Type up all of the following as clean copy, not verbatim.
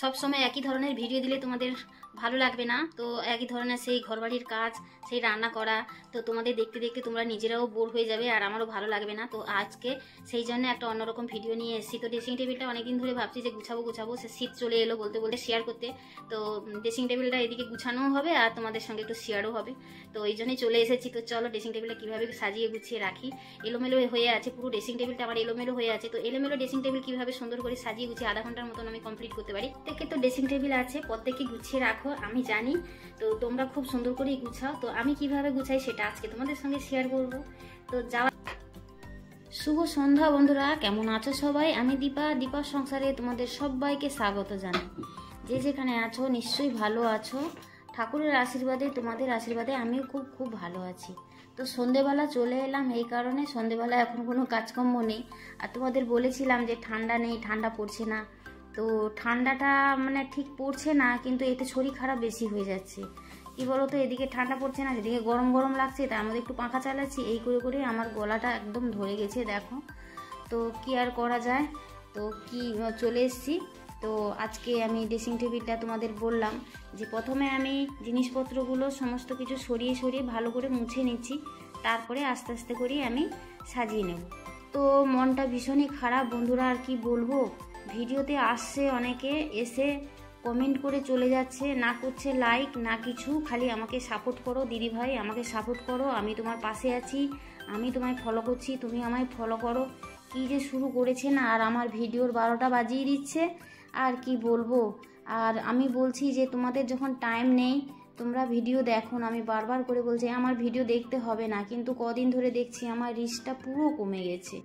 সব সময় একই ধরনের ভিডিও দিলে তোমাদের ভালো লাগবে না। তো একই ধরনের সেই ঘরবাড়ির কাজ, সেই রান্না করা, তো তোমাদের দেখতে দেখতে তোমরা নিজেরাও বোর হয়ে যাবে আর আমারও ভালো লাগবে না। তো আজকে সেই জন্য একটা অন্যরকম ভিডিও নিয়ে এসেছি। তো ড্রেসিং টেবিলটা অনেকদিন ধরে ভাবছি যে গুছাবো, সে শীত চলে এলো বলতে বলতে শেয়ার করতে। তো ড্রেসিং টেবিলটা এদিকে গুছানোও হবে আর তোমাদের সঙ্গে একটু শেয়ারও হবে। তো এই জন্যই চলে এসেছি। তো চলো ড্রেসিং টেবিলটা কীভাবে সাজিয়ে গুছিয়ে রাখি। এলোমেলো হয়ে আছে, পুরো ড্রেসিং টেবিলটা আমার এলোমেলো হয়ে আছে। তো এলোমেলো ড্রেসিং টেবিল কীভাবে সুন্দর করে সাজিয়ে গুছিয়ে আধা ঘন্টার মতন আমি কমপ্লিট করতে পারি। দেখে তো ড্রেসিং টেবিল আছে, প্রত্যেকে গুছিয়ে রাখো আমি জানি। তো তোমরা খুব সুন্দর করেই গুছাও। তো আমি কিভাবে গুছাই সেটা আজকে তোমাদের সঙ্গে শেয়ার করব। তো যাওয়া শুভ সন্ধ্যা বন্ধুরা, কেমন আছো সবাই? আমি দীপার সংসারে তোমাদের সবাইকে স্বাগত জানাই। যে যেখানে আছো নিশ্চয়ই ভালো আছো। ঠাকুরের আশীর্বাদে, তোমাদের আশীর্বাদে আমিও খুব ভালো আছি। তো সন্ধেবেলা চলে এলাম এই কারণে, সন্ধেবেলা এখন কোনো কাজকর্ম নেই। আর তোমাদের বলেছিলাম যে ঠান্ডা নেই, ঠান্ডা পড়ছে না। তো ঠান্ডাটা মানে ঠিক পড়ছে না, কিন্তু এতে শরীর খারাপ বেশি হয়ে যাচ্ছে। কি বলতো, এদিকে ঠান্ডা পড়ছে না, সেদিকে গরম গরম লাগছে। তার মধ্যে একটু পাখা চালাচ্ছি, এই করে করে আমার গলাটা একদম ধরে গেছে দেখো। তো কি আর করা যায়, তো কি চলে এসছি। তো আজকে আমি ড্রেসিং টেবিলটা তোমাদের বললাম যে প্রথমে আমি জিনিসপত্রগুলো সমস্ত কিছু সরিয়ে ভালো করে মুছে নিচ্ছি, তারপরে আস্তে আস্তে করে আমি সাজিয়ে নেব। তো মনটা ভীষণই খারাপ বন্ধুরা, আর কি বলবো। ভিডিওতে আসছে অনেকে, এসে কমেন্ট করে চলে যাচ্ছে, না করছে লাইক না কিছু, খালি আমাকে সাপোর্ট করো দিদি ভাই, আমাকে সাপোর্ট করো, আমি তোমার পাশে আছি, আমি তোমায় ফলো করছি, তুমি আমায় ফলো করো। কি যে শুরু করেছে না, আর আমার ভিডিওর 12টা বাজিয়ে দিচ্ছে। আর কি বলবো। আর আমি বলছি যে তোমাদের যখন টাইম নেই তোমরা ভিডিও দেখো না, আমি বারবার করে বলছি আমার ভিডিও দেখতে হবে না, কিন্তু কদিন ধরে দেখছি আমার রিচটা পুরো কমে গেছে।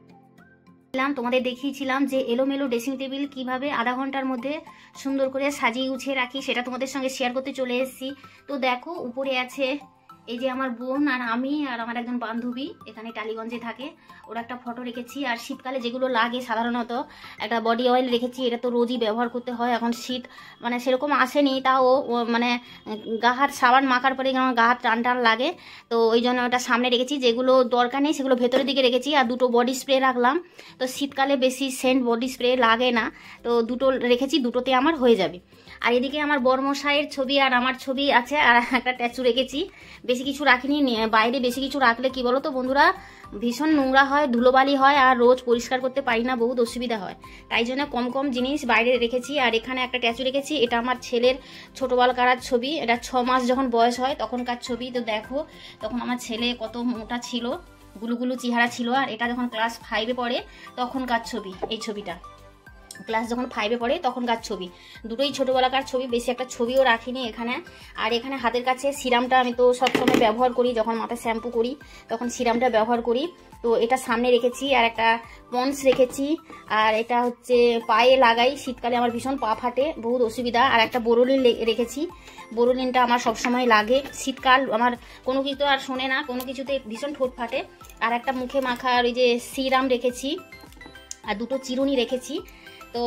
তোমাদের দেখিয়েছিলাম যে এলোমেলো ড্রেসিং টেবিল কিভাবে আধা ঘন্টার মধ্যে সুন্দর করে সাজিয়ে গুছিয়ে রাখি, সেটা তোমাদের সঙ্গে শেয়ার করতে চলে এসেছি। তো দেখো উপরে আছে এই যে আমার বোন আর আমি আর আমার একজন বান্ধবী এখানে টালিগঞ্জে থাকে, ওর একটা ফটো রেখেছি। আর শীতকালে যেগুলো লাগে সাধারণত একটা বডি অয়েল রেখেছি, এটা তো রোজই ব্যবহার করতে হয়। এখন শীত মানে সেরকম আসেনি, তাও মানে গা হাত সাবান মাখার পরে আমার গা হাত টান লাগে। তো ওই জন্য ওটা সামনে রেখেছি, যেগুলো দরকার নেই সেগুলো ভেতরের দিকে রেখেছি। আর দুটো বডি স্প্রে রাখলাম, তো শীতকালে বেশি সেন্ট বডি স্প্রে লাগে না, তো দুটো রেখেছি, দুটোতে আমার হয়ে যাবে। আর এদিকে আমার বড়মশাইয়ের ছবি আর আমার ছবি আছে, আর একটা ট্যাচু রেখেছি। বেশি কিছু রাখিনি, বাইরে বেশি কিছু রাখলে কি বলো তো বন্ধুরা, ভীষণ নোংরা হয়, ধুলোবালি হয়, আর রোজ পরিষ্কার করতে পারি না, বহুত অসুবিধা হয়। তাই জন্য কম জিনিস বাইরে রেখেছি। আর এখানে একটা ট্যাচু রেখেছি, এটা আমার ছেলের ছোটোবেলাকার ছবি, এটা 6 মাস যখন বয়স হয় তখনকার ছবি। তো দেখো তখন আমার ছেলে কত মোটা ছিল, গুলুগুলু চেহারা ছিল। আর এটা যখন ক্লাস 5-এ পড়ে তখনকার ছবি, এই ছবিটা ক্লাস যখন 5-এ পড়ে তখনকার ছবি। দুটোই ছোটোবেলাকার ছবি, বেশি একটা ছবিও রাখিনি এখানে। আর এখানে হাতের কাছে সিরামটা আমি তো সবসময় ব্যবহার করি, যখন মাথায় শ্যাম্পু করি তখন সিরামটা ব্যবহার করি। তো এটা সামনে রেখেছি, আর একটা পন্স রেখেছি। আর এটা হচ্ছে পায়ে লাগাই, শীতকালে আমার ভীষণ পা ফাটে, বহুত অসুবিধা। আর একটা বোরোলিন রেখেছি, বোরোলিনটা আমার সবসময় লাগে, শীতকাল আমার কোনো কিছু আর শোনে না, কোনো কিছুতে ভীষণ ঠোঁট ফাটে। আর একটা মুখে মাখার ওই যে সিরাম রেখেছি, আর দুটো চিরুনি রেখেছি। তো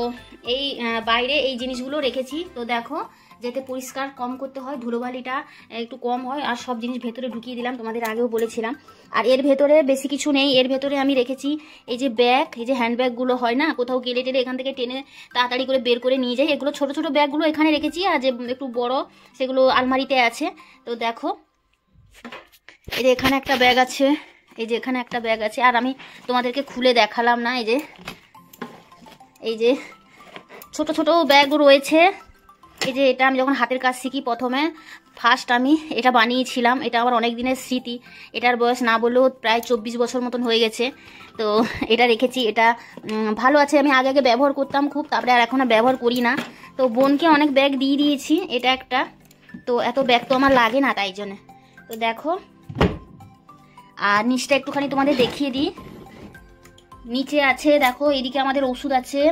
এই বাইরে এই জিনিসগুলো রেখেছি। তো দেখো যাতে পরিষ্কার কম করতে হয়, ধুলোবালিটা একটু কম হয়। আর সব জিনিস ভেতরে ঢুকিয়ে দিলাম, তোমাদের আগেও বলেছিলাম। আর এর ভেতরে বেশি কিছু নেই, এর ভেতরে আমি রেখেছি এই যে ব্যাগ, এই যে হ্যান্ড ব্যাগগুলো হয় না, কোথাও গেলে টেলে এখান থেকে টেনে তাড়াতাড়ি করে বের করে নিয়ে যাই, এগুলো ছোট ছোট ব্যাগগুলো এখানে রেখেছি। আর যে একটু বড় সেগুলো আলমারিতে আছে। তো দেখো এই যে এখানে একটা ব্যাগ আছে, এই যে এখানে একটা ব্যাগ আছে। আর আমি তোমাদেরকে খুলে দেখালাম না, এই যে ছোট ছোট ব্যাগ রয়েছে। এই যে এটা আমি যখন হাতের কাজ শিখি প্রথমে ফার্স্ট আমি এটা বানিয়েছিলাম, এটা আমার অনেক দিনের স্মৃতি। এটার বয়স না বললেও প্রায় 24 বছর মতন হয়ে গেছে। তো এটা রেখেছি, এটা ভালো আছে, আমি আগে ব্যবহার করতাম খুব, তারপরে আর এখন ব্যবহার করি না। তো বোনকে অনেক ব্যাগ দিয়ে দিয়েছি, এটা একটা। তো এত ব্যাগ তো আমার লাগে না, তাই জন্য। তো দেখো আর নিচটা একটুখানি তোমাদের দেখিয়ে দিই। নিচে আছে দেখো, এদিকে আমাদের ওষুধ আছে,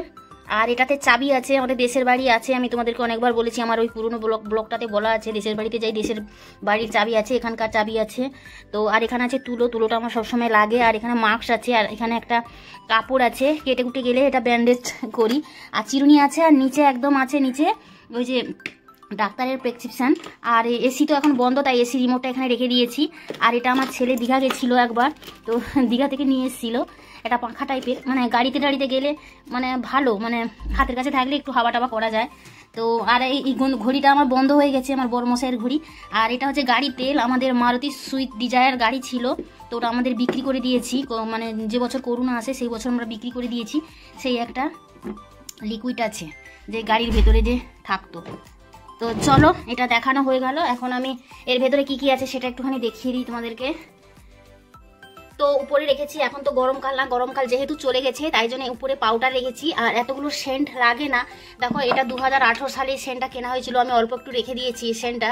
আর এটাতে চাবি আছে, আমাদের দেশের বাড়ি আছে। আমি তোমাদেরকে অনেকবার বলেছি, আমার ওই পুরনো ব্লগটাতে বলা আছে, দেশের বাড়িতে যাই দেশের বাড়ির চাবি আছে, এখানকার চাবি আছে। তো আর এখানে আছে তুলোটা আমার সবসময় লাগে। আর এখানে মাস্ক আছে, আর এখানে একটা কাপড় আছে, কেটে কুটে গেলে এটা ব্যান্ডেজ করি। আর চিরুনি আছে, আর নিচে একদম আছে নিচে ওই যে ডাক্তারের প্রেসক্রিপশান। আর এসি তো এখন বন্ধ, তাই এসি রিমোটটা এখানে রেখে দিয়েছি। আর এটা আমার ছেলে দীঘা গেছিলো একবার, তো দীঘা থেকে নিয়ে এসেছিলো। এটা পাখা টাইপের, মানে গাড়িতে গেলে মানে ভালো, মানে হাতের কাছে থাকলে একটু হাওয়া টাওয়া করা যায়। তো আর এই ঘড়িটা আমার বন্ধ হয়ে গেছে, আমার বড় মশাইয়ের ঘড়ি। আর এটা হচ্ছে গাড়ির তেল, আমাদের মারুতি সুইফট ডিজায়ার গাড়ি ছিল, তো ওটা আমাদের বিক্রি করে দিয়েছি, মানে যে বছর করোনা আসে সেই বছর আমরা বিক্রি করে দিয়েছি। সেই একটা লিকুইড আছে যে গাড়ির ভেতরে যে থাকতো। তো চলো, এটা দেখানো হয়ে গেল। এখন আমি এর ভেতরে কি কি আছে সেটা একটুখানি দেখিয়ে দিই তোমাদেরকে। তো উপরে রেখেছি, এখন তো গরমকাল না, গরমকাল যেহেতু চলে গেছে তাই জন্য উপরে পাউডার রেখেছি। আর এতগুলো সেন্ট লাগে না, দেখো এটা 2018 সালে সেন্টটা কেনা হয়েছিল, আমি অল্প একটু রেখে দিয়েছি সেন্টটা,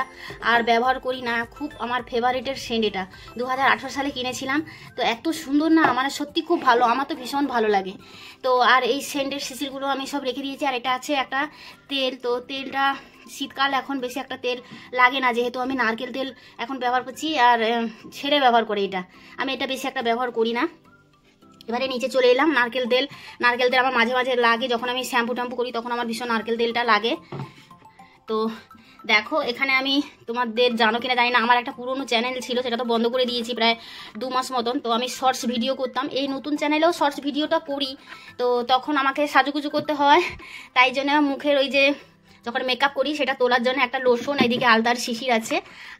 আর ব্যবহার করি না। খুব আমার ফেভারিটের সেন্ট এটা, 2018 সালে কিনেছিলাম। তো এত সুন্দর না, মানে সত্যি খুব ভালো, আমার তো ভীষণ ভালো লাগে। তো আর এই সেন্টের শিশিরগুলো আমি সব রেখে দিয়েছি। আর এটা আছে একটা তেল, তো তেলটা শীতকাল এখন বেশি একটা তেল লাগে না, যেহেতু আমি নারকেল তেল এখন ব্যবহার করছি আর ছেড়ে ব্যবহার করে, এটা আমি এটা বেশি একটা ব্যবহার করি না। এবারে নিচে চলে এলাম। নারকেল তেল আমার মাঝে মাঝে লাগে, যখন আমি শ্যাম্পু ট্যাম্পু করি তখন আমার ভীষণ নারকেল তেলটা লাগে। তো দেখো এখানে আমি, তোমাদের জানো কিনা জানি না, আমার একটা পুরনো চ্যানেল ছিল, সেটা তো বন্ধ করে দিয়েছি প্রায় 2 মাস মতন। তো আমি শর্টস ভিডিও করতাম, এই নতুন চ্যানেলেও শর্টস ভিডিওটা করি। তো তখন আমাকে সাজুগুজু করতে হয়, তাই জন্য মুখের ওই যে যখন মেকআপ করি সেটা তোলার জন্য একটা লোশন, এদিকে আলতার শিশির আছে।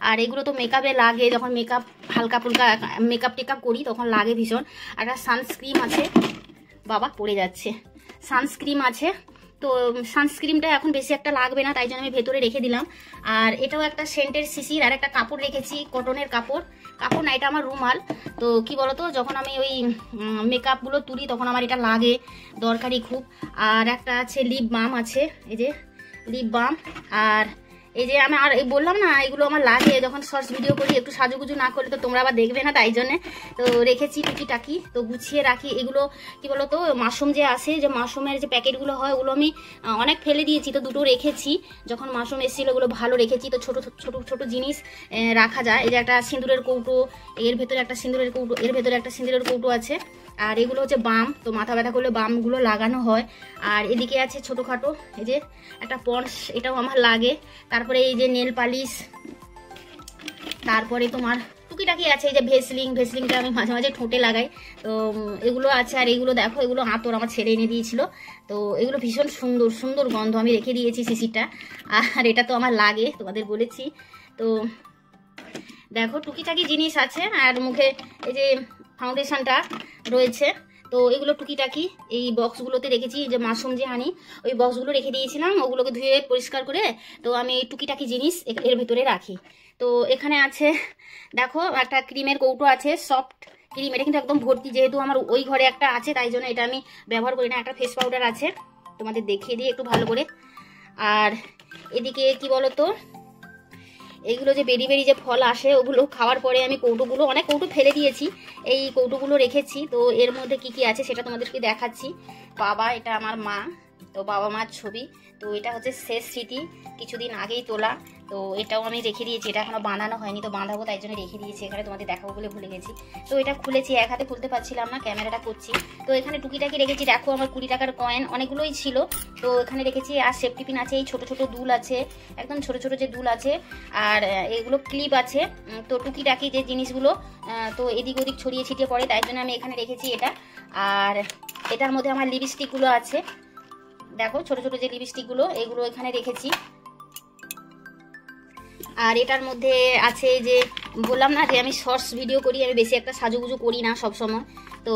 আর এগুলো তো মেকআপে লাগে, যখন মেকআপ হালকা ফুলকা মেকআপ টেকআপ করি তখন লাগে ভীষণ। আর একটা সানস্ক্রিন আছে, বাবা পড়ে যাচ্ছে, সানস্ক্রিন আছে। তো সানস্ক্রিনটা এখন বেশি একটা লাগবে না, তাই জন্য আমি ভেতরে রেখে দিলাম। আর এটাও একটা সেন্টের শিশির, আর একটা কাপড় রেখেছি, কটনের কাপড় না, এটা আমার রুমাল। তো কি বলতো, যখন আমি ওই মেকআপগুলো তুলি তখন আমার এটা লাগে, দরকারি খুব। আর একটা আছে লিপ বাম আছে, এই যে লিপ বাম। আর এই যে আমি আর বললাম না, এগুলো আমার লাগে যখন শর্টস ভিডিও করি, একটু সাজুগুজু না করলে তো তোমরা আবার দেখবে না, তাই জন্যে তো রেখেছি টুকিটাকি। তো গুছিয়ে রাখি এগুলো। কি বলতো, মাশরুম যে আসে, যে মাশরুমের যে প্যাকেটগুলো হয়, ওগুলো আমি অনেক ফেলে দিয়েছি, তো দুটো রেখেছি। যখন মাশরুম এসেছিল ওগুলো ভালো রেখেছি। তো ছোট ছোট ছোট জিনিস রাখা যায়। এই যে একটা সিঁদুরের কৌটো, এর ভেতরে একটা সিঁদুরের কৌটো, এর ভেতরে একটা সিঁদুরের কৌটো আছে। আর এগুলো হচ্ছে বাম, তো মাথা ব্যথা করলে বামগুলো লাগানো হয়। আর এদিকে আছে ছোটোখাটো এই যে একটা পন্স, এটাও আমার লাগে। তারপরে এই যে নেল পালিশ, তারপরে তোমার টুকিটাকি আছে, এই যে ভেসলিনটা আমি মাঝে মাঝে ঠোঁটে লাগাই। তো এগুলো আছে। আর এগুলো দেখো, এগুলো আতর আমার ছেলে এনে দিয়েছিল। তো এগুলো ভীষণ সুন্দর সুন্দর গন্ধ, আমি রেখে দিয়েছি শিশিরটা। আর এটা তো আমার লাগে, তোমাদের বলেছি। তো দেখো টুকিটাকি জিনিস আছে। আর মুখে এই যে ফাউন্ডেশনটা রয়েছে। তো এগুলো টুকিটাকি এই বক্সগুলোতে রেখেছি, যে মাশরুম যে আনি ওই বক্সগুলো রেখে দিয়েছিলাম, ওগুলোকে ধুয়ে পরিষ্কার করে তো আমি এই টুকিটাকি জিনিস এর ভিতরে রাখি। তো এখানে আছে দেখো একটা ক্রিমের কৌটো আছে, সফট ক্রিম, এটা কিন্তু একদম ভর্তি, যেহেতু আমার ওই ঘরে একটা আছে তাই জন্য এটা আমি ব্যবহার করি না। একটা ফেস পাউডার আছে, তোমাদের দেখিয়ে দিই একটু ভালো করে। আর এদিকে কি বলতো, এইগুলো যে বেরি যে ফল আসে ওগুলো খাওয়ার পরে আমি কৌটোগুলো, অনেক কৌটো ফেলে দিয়েছি, এই কৌটোগুলো রেখেছি। তো এর মধ্যে কি কি আছে সেটা তোমাদেরকে দেখাচ্ছি। বাবা, এটা আমার মা, তো বাবা মার ছবি। তো এটা হচ্ছে শেষ স্মৃতি, কিছুদিন আগেই তোলা। তো এটাও আমি রেখে দিয়েছি, এটা এখনো বানানো হয়নি, তো বাঁধাবো তাই জন্য রেখে দিয়েছি এখানে, তোমাদের দেখাবো বলে ভুলে গেছি। তো এটা খুলেছি, এক হাতে খুলতে পারছিলাম না, ক্যামেরাটা করছি। তো এখানে টুকিটাকি রেখেছি, দেখো আমার 20 টাকার কয়েন অনেকগুলোই ছিল, তো এখানে রেখেছি। আর সেফটি পিন আছে, এই ছোট ছোট দুল আছে, একদম ছোট ছোট যে দুল আছে। আর এগুলো ক্লিপ আছে। তো টুকিটাকি যে জিনিসগুলো তো এদিক ওদিক ছড়িয়ে ছিটিয়ে পড়ে, তাই জন্য আমি এখানে রেখেছি এটা। আর এটার মধ্যে আমার লিপস্টিকগুলো আছে, দেখো ছোট ছোট যে লিপস্টিকগুলো, এগুলো এখানে রেখেছি। আর এটার মধ্যে আছে যে বললাম না যে আমি শর্টস ভিডিও করি, আমি বেশি একটা সাজুগুজু করি না সব সময়। তো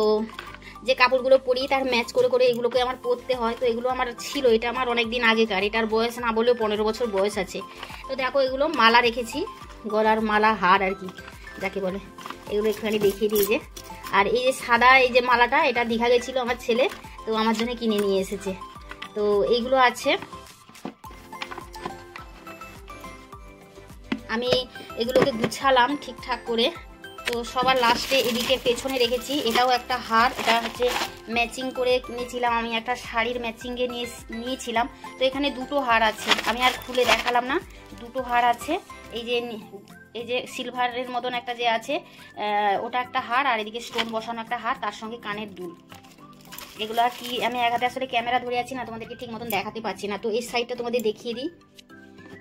যে কাপড়গুলো পরি তার ম্যাচ করে করে এগুলোকে আমার পরতে হয়। তো এগুলো আমার ছিল, এটা আমার অনেক দিন আগেকার, এটার বয়স না বলেও 15 বছর বয়স আছে। তো দেখো এগুলো মালা রেখেছি, গলার মালা, হার আর কি যাকে বলে, এগুলো একটুখানি দেখিয়ে দিই যে। আর এই যে সাদা এই যে মালাটা, এটা দীঘা গেছিলো আমার ছেলে, তো আমার জন্য কিনে নিয়ে এসেছে। তো এইগুলো আছে, আমি এগুলোকে গুছালাম ঠিকঠাক করে। তো সবার লাস্টে এদিকে পেছনে রেখেছি, এটাও একটা হার, এটা হচ্ছে ম্যাচিং করে কিনেছিলাম আমি, একটা শাড়ির ম্যাচিংয়ে নিয়েছিলাম। তো এখানে দুটো হার আছে, আমি আর খুলে দেখালাম না, দুটো হার আছে। এই যে সিলভারের মতন একটা যে আছে ওটা একটা হার, আর এদিকে স্টোন বসানো একটা হার, তার সঙ্গে কানের দুল। এগুলো আর কি, আমি এক হাতে আসলে ক্যামেরা ধরে আছি না, তোমাদেরকে ঠিক মতন দেখাতে পারছি না। তো এই সাইডটা তোমাদের দেখিয়ে দিই।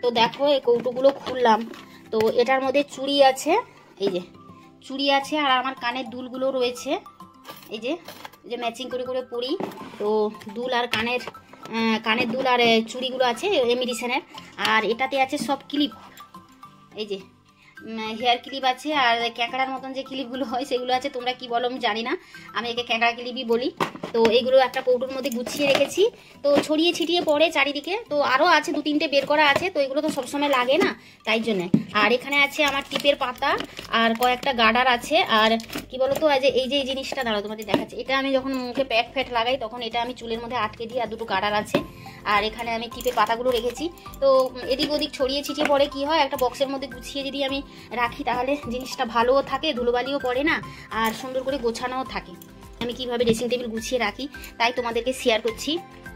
তো দেখো এই কৌটোগুলো খুললাম, তো এটার মধ্যে চুড়ি আছে, এই যে চুড়ি আছে, আর আমার কানের দুলগুলো রয়েছে, এই যে ম্যাচিং করে করে পরি। তো দুল আর কানের কানের দুল আর চুড়িগুলো আছে এমিডিশনের। আর এটাতে আছে সব ক্লিপ, এই যে হেয়ার ক্লিপ আছে, আর ক্যাঁকড়ার মতন যে ক্লিপগুলো হয় সেগুলো আছে। তোমরা কি বলো আমি জানি না, আমি একে ক্যাঁকড়া ক্লিপই বলি। তো এইগুলো একটা কৌটোর মধ্যে গুছিয়ে রেখেছি, তো ছড়িয়ে ছিটিয়ে পড়ে চারিদিকে। তো আরও আছে 2-3টে বের করা আছে, তো এগুলো তো সবসময় লাগে না, তাই জন্যে। আর এখানে আছে আমার টিপের পাতা আর কয়েকটা গার্ডার আছে। আর কি বলো তো, এই যে এই জিনিসটা দাঁড়াও তোমাদের দেখাচ্ছে, এটা আমি যখন মুখে প্যাক ফ্যাট লাগাই তখন এটা আমি চুলের মধ্যে আটকে দিই। আর 2টো গার্ডার আছে। আর এখানে আমি টিপের পাতাগুলো রেখেছি। তো এদিক ওদিক ছড়িয়ে ছিটিয়ে পড়ে কি হয়, একটা বক্সের মধ্যে গুছিয়ে যদি আমি রাখি তাহলে জিনিসটা ভালোও থাকে, ধুলোবালিও পড়ে না, আর সুন্দর করে গোছানোও থাকে। আমি কিভাবে ড্রেসিং টেবিল গুছিয়ে রাখি তাই তোমাদেরকে শেয়ার করছি।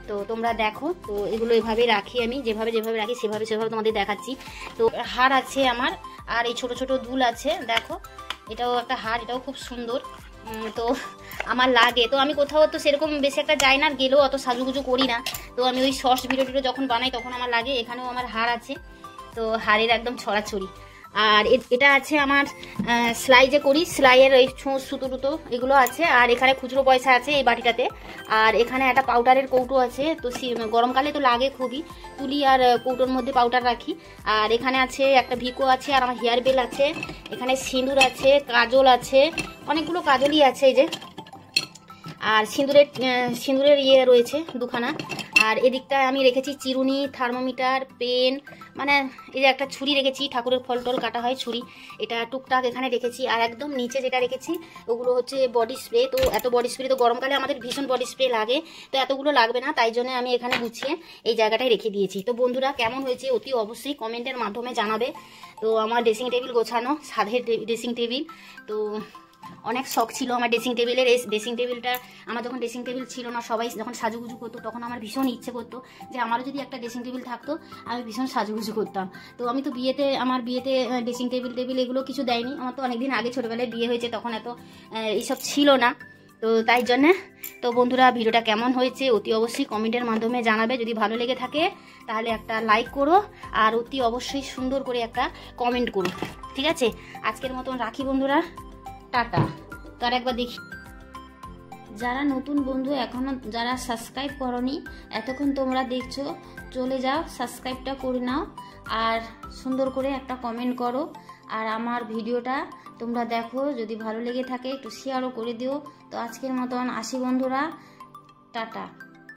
তো তোমরা দেখো, তো এগুলো এভাবে রাখি আমি, যেভাবে রাখি সেভাবে তোমাদের দেখাচ্ছি। তো হার আছে আমার, আর এই ছোট ছোট দুল আছে, দেখো এটাও একটা হার, এটাও খুব সুন্দর। তো আমার লাগে, তো আমি কোথাও তো সেরকম বেশি একটা যাই না, গেলেও অত সাজুগুজু করি না। তো আমি ওই শর্টস ভিডিও যখন বানাই তখন আমার লাগে। এখানেও আমার হার আছে, তো হারের একদম ছড়াছড়ি। আর এটা আছে আমার সেলাই যে করি, সেলাইয়ের ওই সুতো টুতো এগুলো আছে। আর এখানে খুচরো পয়সা আছে এই বাটিটাতে। আর এখানে একটা পাউডারের কৌটো আছে, তো গরমকালে তো লাগে খুবই, তুলি আর কৌটোর মধ্যে পাউডার রাখি। আর এখানে আছে একটা ভিকো আছে, আর আমার হেয়ার বেল আছে। এখানে সিঁদুর আছে, কাজল আছে, অনেকগুলো কাজলই আছে এই যে। আর সিঁদুরের ইয়ে রয়েছে 2খানা। আর এদিকটায় আমি রেখেছি চিরুনি, থার্মোমিটার, পেন, মানে এই যে একটা ছুরি রেখেছি, ঠাকুরের ফল টল কাটা হয় ছুরি, এটা টুকটাক এখানে রেখেছি। আর একদম নিচে যেটা রেখেছি ওগুলো হচ্ছে বডি স্প্রে। তো এত বডি স্প্রে তো গরমকালে আমাদের ভীষণ বডি স্প্রে লাগে, তো এতগুলো লাগবে না, তাই জন্য আমি এখানে গুছিয়ে এই জায়গাটায় রেখে দিয়েছি। তো বন্ধুরা কেমন হয়েছে অতি অবশ্যই কমেন্টের মাধ্যমে জানাবে। তো আমার ড্রেসিং টেবিল গোছানো, সাধের ড্রেসিং টেবিল। তো অনেক শখ ছিল আমার ড্রেসিং টেবিলের। এই ড্রেসিং টেবিলটা আমার যখন ড্রেসিং টেবিল ছিল না, সবাই যখন সাজুগুজু করতো তখন আমার ভীষণ ইচ্ছে করতো যে আমারও যদি একটা ড্রেসিং টেবিল থাকতো, আমি ভীষণ সাজুগুজু করতাম। তো আমি তো আমার বিয়েতে ড্রেসিং টেবিল এগুলো কিছু দেয়নি, আমার তো অনেকদিন আগে ছোটোবেলায় বিয়ে হয়েছে, তখন এত এইসব ছিল না। তো তাই জন্যে, তো বন্ধুরা ভিডিওটা কেমন হয়েছে অতি অবশ্যই কমেন্টের মাধ্যমে জানাবে। যদি ভালো লেগে থাকে তাহলে একটা লাইক করো, আর অতি অবশ্যই সুন্দর করে একটা কমেন্ট করো, ঠিক আছে? আজকের মতন রাখি বন্ধুরা, টাটা। তো আর একবার দেখি, যারা নতুন বন্ধু এখনো যারা সাবস্ক্রাইব করনি, এতক্ষণ তোমরা দেখছো, চলে যাও সাবস্ক্রাইবটা করে নাও, আর সুন্দর করে একটা কমেন্ট করো। আর আমার ভিডিওটা তোমরা দেখো, যদি ভালো লেগে থাকে একটু শেয়ারও করে দিও। তো আজকের মতন আসি বন্ধুরা, টাটা।